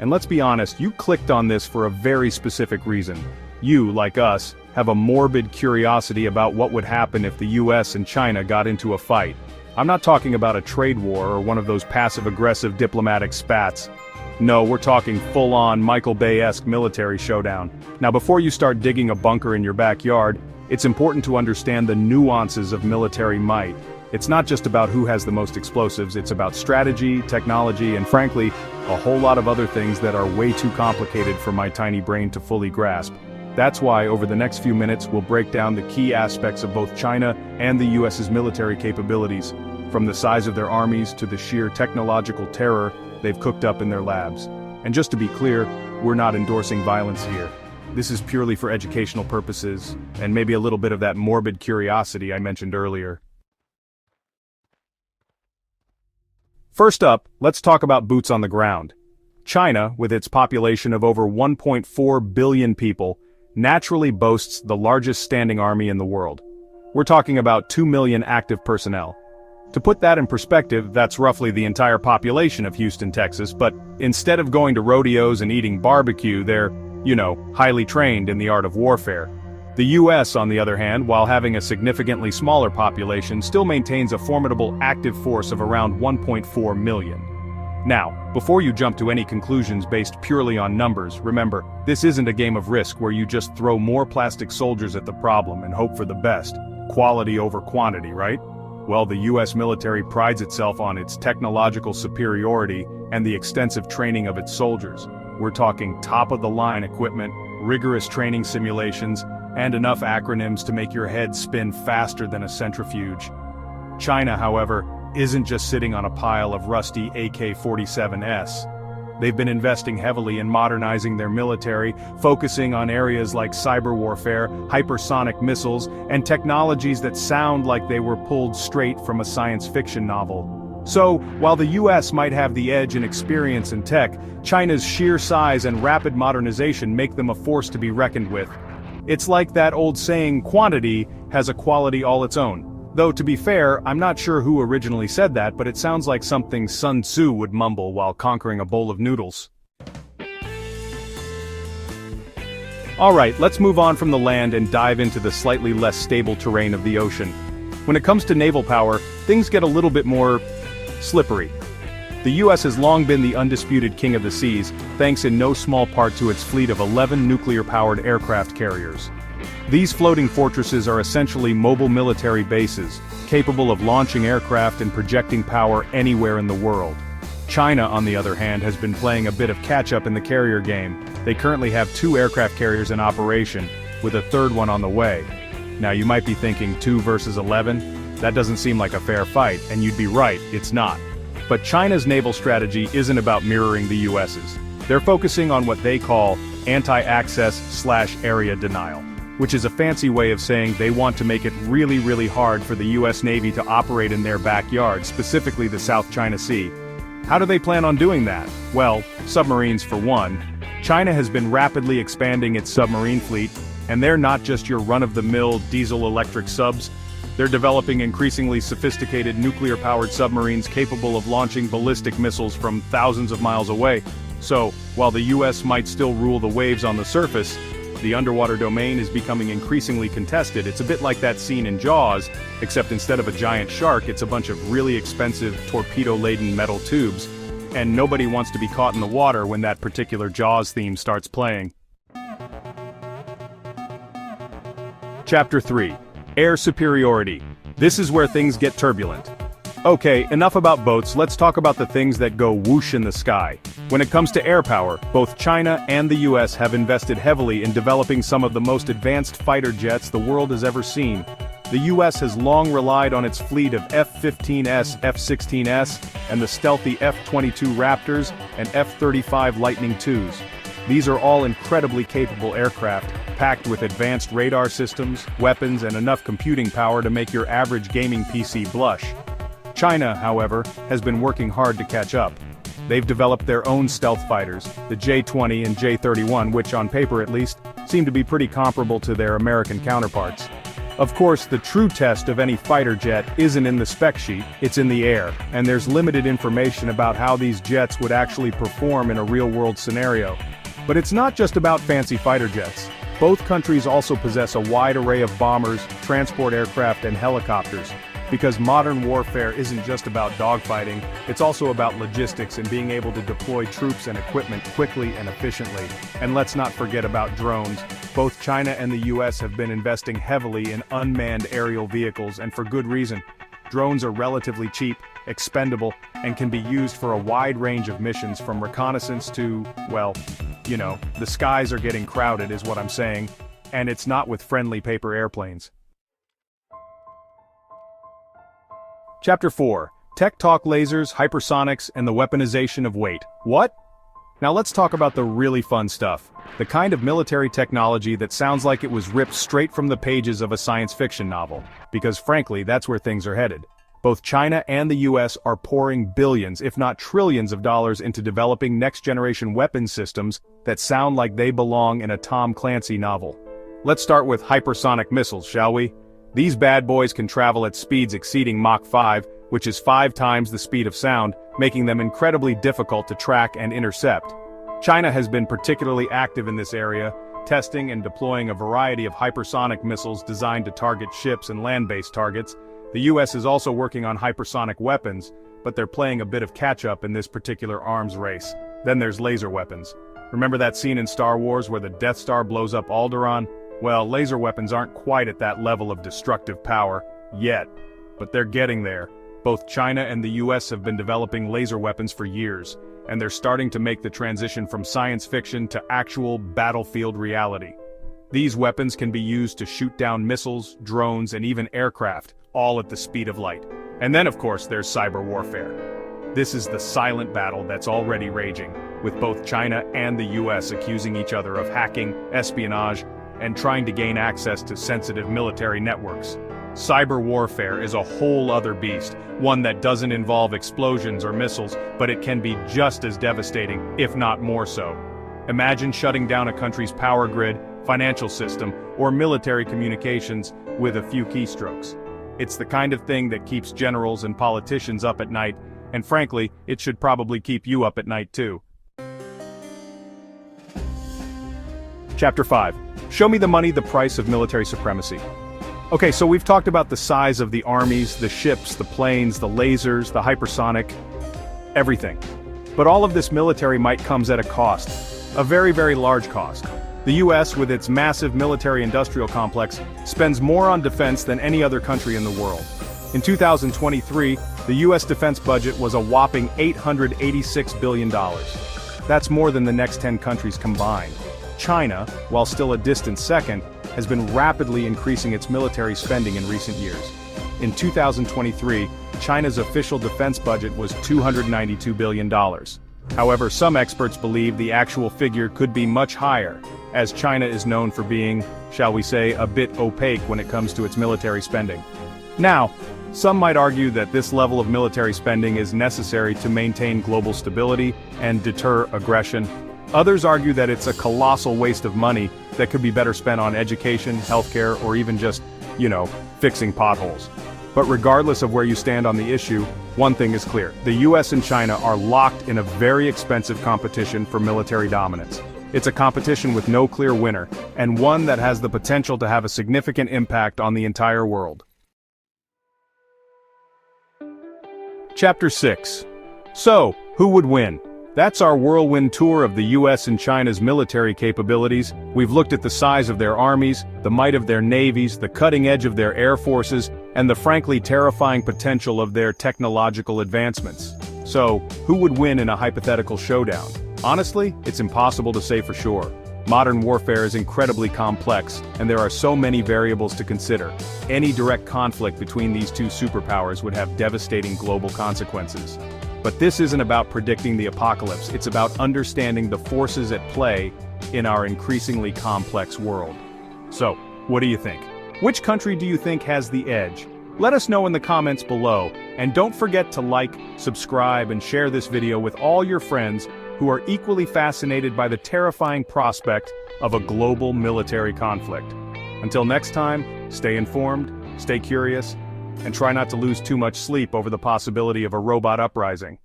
And let's be honest, you clicked on this for a very specific reason. You, like us, have a morbid curiosity about what would happen if the US and China got into a fight. I'm not talking about a trade war or one of those passive-aggressive diplomatic spats. No, we're talking full-on Michael Bay-esque military showdown. Now before you start digging a bunker in your backyard, it's important to understand the nuances of military might. It's not just about who has the most explosives, it's about strategy, technology, and frankly, a whole lot of other things that are way too complicated for my tiny brain to fully grasp. That's why over the next few minutes we'll break down the key aspects of both China and the US's military capabilities, from the size of their armies to the sheer technological terror they've cooked up in their labs. And just to be clear, we're not endorsing violence here. This is purely for educational purposes, and maybe a little bit of that morbid curiosity I mentioned earlier. First up, let's talk about boots on the ground. China, with its population of over 1.4 billion people, naturally boasts the largest standing army in the world. We're talking about 2 million active personnel. To put that in perspective, that's roughly the entire population of Houston, Texas, but instead of going to rodeos and eating barbecue, they're, highly trained in the art of warfare. The US, on the other hand, while having a significantly smaller population, still maintains a formidable active force of around 1.4 million. Now, before you jump to any conclusions based purely on numbers, remember, this isn't a game of Risk where you just throw more plastic soldiers at the problem and hope for the best. Quality over quantity, right? Well, the US military prides itself on its technological superiority and the extensive training of its soldiers. We're talking top-of-the-line equipment, rigorous training simulations, and enough acronyms to make your head spin faster than a centrifuge. China, however, isn't just sitting on a pile of rusty AK-47s. They've been investing heavily in modernizing their military, focusing on areas like cyber warfare, hypersonic missiles, and technologies that sound like they were pulled straight from a science fiction novel. So, while the US might have the edge in experience and tech, China's sheer size and rapid modernization make them a force to be reckoned with. It's like that old saying, quantity has a quality all its own. Though to be fair, I'm not sure who originally said that, but it sounds like something Sun Tzu would mumble while conquering a bowl of noodles. Alright, let's move on from the land and dive into the slightly less stable terrain of the ocean. When it comes to naval power, things get a little bit more slippery. The US has long been the undisputed king of the seas, thanks in no small part to its fleet of 11 nuclear-powered aircraft carriers. These floating fortresses are essentially mobile military bases, capable of launching aircraft and projecting power anywhere in the world. China, on the other hand, has been playing a bit of catch-up in the carrier game. They currently have 2 aircraft carriers in operation, with a third one on the way. Now you might be thinking 2 versus 11? That doesn't seem like a fair fight, and you'd be right, it's not. But China's naval strategy isn't about mirroring the US's. They're focusing on what they call anti-access/area denial, which is a fancy way of saying they want to make it really, really hard for the US Navy to operate in their backyard, specifically the South China Sea. How do they plan on doing that? Well, submarines for one. China has been rapidly expanding its submarine fleet, and they're not just your run-of-the-mill diesel-electric subs. They're developing increasingly sophisticated nuclear-powered submarines capable of launching ballistic missiles from thousands of miles away. So, while the US might still rule the waves on the surface, the underwater domain is becoming increasingly contested. It's a bit like that scene in Jaws, except instead of a giant shark, it's a bunch of really expensive torpedo-laden metal tubes. And nobody wants to be caught in the water when that particular Jaws theme starts playing. Chapter 3. Air Superiority. This is where things get turbulent. Okay, enough about boats, let's talk about the things that go whoosh in the sky. When it comes to air power, both China and the US have invested heavily in developing some of the most advanced fighter jets the world has ever seen. The US has long relied on its fleet of F-15S, F-16S, and the stealthy F-22 Raptors and F-35 Lightning IIs. These are all incredibly capable aircraft, packed with advanced radar systems, weapons, and enough computing power to make your average gaming PC blush. China, however, has been working hard to catch up. They've developed their own stealth fighters, the J-20 and J-31, which on paper at least, seem to be pretty comparable to their American counterparts. Of course, the true test of any fighter jet isn't in the spec sheet, it's in the air, and there's limited information about how these jets would actually perform in a real-world scenario. But it's not just about fancy fighter jets. Both countries also possess a wide array of bombers, transport aircraft, and helicopters. Because modern warfare isn't just about dogfighting, it's also about logistics and being able to deploy troops and equipment quickly and efficiently. And let's not forget about drones. Both China and the US have been investing heavily in unmanned aerial vehicles, and for good reason. Drones are relatively cheap, expendable, and can be used for a wide range of missions from reconnaissance to, well, you know, the skies are getting crowded is what I'm saying, and it's not with friendly paper airplanes. Chapter 4. Tech Talk Lasers, Hypersonics, and the Weaponization of Weight. What? Now let's talk about the really fun stuff. The kind of military technology that sounds like it was ripped straight from the pages of a science fiction novel. Because frankly, that's where things are headed. Both China and the US are pouring billions, if not trillions of dollars into developing next-generation weapon systems that sound like they belong in a Tom Clancy novel. Let's start with hypersonic missiles, shall we? These bad boys can travel at speeds exceeding Mach 5, which is 5 times the speed of sound, making them incredibly difficult to track and intercept. China has been particularly active in this area, testing and deploying a variety of hypersonic missiles designed to target ships and land-based targets. The US is also working on hypersonic weapons, but they're playing a bit of catch-up in this particular arms race. Then there's laser weapons. Remember that scene in Star Wars where the Death Star blows up Alderaan? Well, laser weapons aren't quite at that level of destructive power, yet. But they're getting there. Both China and the US have been developing laser weapons for years, and they're starting to make the transition from science fiction to actual battlefield reality. These weapons can be used to shoot down missiles, drones, and even aircraft, all at the speed of light. And then of course there's cyber warfare. This is the silent battle that's already raging, with both China and the US accusing each other of hacking, espionage, and trying to gain access to sensitive military networks. Cyber warfare is a whole other beast, one that doesn't involve explosions or missiles, but it can be just as devastating, if not more so. Imagine shutting down a country's power grid, financial system, or military communications with a few keystrokes. It's the kind of thing that keeps generals and politicians up at night, and frankly, it should probably keep you up at night too. Chapter 5. Show me the money, the price of military supremacy. Okay, so we've talked about the size of the armies, the ships, the planes, the lasers, the hypersonic, everything. But all of this military might comes at a cost. A very, very large cost. The US, with its massive military-industrial complex, spends more on defense than any other country in the world. In 2023, the US defense budget was a whopping $886 billion. That's more than the next 10 countries combined. China, while still a distant second, has been rapidly increasing its military spending in recent years. In 2023, China's official defense budget was $292 billion. However, some experts believe the actual figure could be much higher, as China is known for being, shall we say, a bit opaque when it comes to its military spending. Now, some might argue that this level of military spending is necessary to maintain global stability and deter aggression. Others argue that it's a colossal waste of money that could be better spent on education, healthcare, or even just, fixing potholes. But regardless of where you stand on the issue, one thing is clear. The US and China are locked in a very expensive competition for military dominance. It's a competition with no clear winner, and one that has the potential to have a significant impact on the entire world. Chapter 6. So, who would win? That's our whirlwind tour of the US and China's military capabilities. We've looked at the size of their armies, the might of their navies, the cutting edge of their air forces, and the frankly terrifying potential of their technological advancements. So, who would win in a hypothetical showdown? Honestly, it's impossible to say for sure. Modern warfare is incredibly complex, and there are so many variables to consider. Any direct conflict between these two superpowers would have devastating global consequences. But this isn't about predicting the apocalypse, it's about understanding the forces at play in our increasingly complex world. So, what do you think? Which country do you think has the edge? Let us know in the comments below, and don't forget to like, subscribe, and share this video with all your friends who are equally fascinated by the terrifying prospect of a global military conflict. Until next time, stay informed, stay curious, and try not to lose too much sleep over the possibility of a robot uprising.